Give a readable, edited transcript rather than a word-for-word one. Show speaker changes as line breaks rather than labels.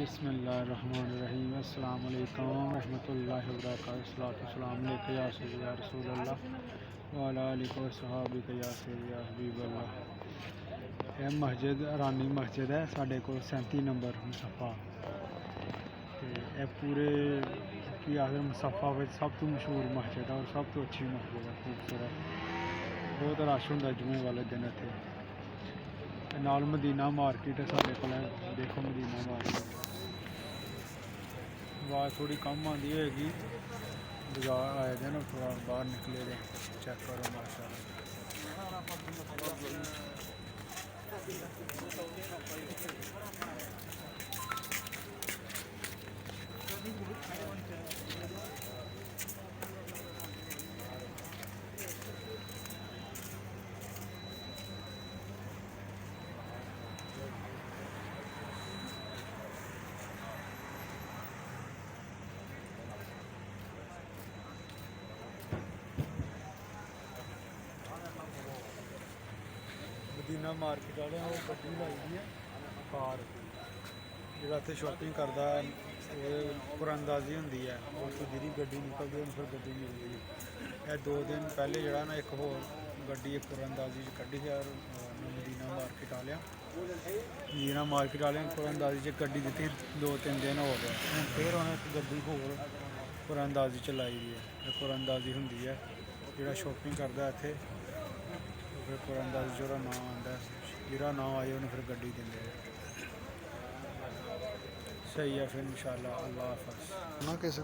बिस्मिल्लाहिर्रहमानिर्रहीम अस्सलाम वालेकुम रहमतुल्लाहि व बरकातहू सलातो सलाम अलैका या सय्यदी या रसूल अल्लाह व अला आलिका व सहाबिका या सय्यदी या हबीब अल्लाह। यह मस्जिद रानी मस्जिद है साढ़े को 37 नंबर मुसफ़ा ते पूरे की आखिर मुसफ़ा सब तो मशहूर मस्जिद है और सब तो अच्छी मस्जिद है, खूबसूरत। बहुत रश होंदा जुमे वाले दिन इत्थे। नाल मदीना मार्केट है साढ़े को, देखो मदीना मार्केट। आवाज़ थोड़ी कम आती होगी, बाजार आए थे ना, थोड़ा बाहर निकले थे। चेक करो माशाल्लाह। मदीना मार्केट वाले वो गड्डी लाई दी है कार, जो इतने शॉपिंग करता कुरानंदाजी होंगी है, उस जी गड्डी निकलती है फिर गड्डी मिलती है। यह 2 दिन पहले जरा ना एक होर गड्डी कुरानंदाजी कड्ढी यार मदीना मार्केट वाले। मदीना मार्केट वाले कुरानंदाजी गड्डी दी 2-3 दिन हो गए, हम फिर उन्हें एक गड्डी होर कुरानंदाजी लाई दी है। कुरानंदाजी होंगी है जो शॉपिंग करता इतने, फिर कुरानंदाजी जो नाम आता है, जो नाम आए उन्हें फिर गड्डी देंगे। सही है फिर इंशाअल्लाह। अल्लाह हाफ़िज़ ना किस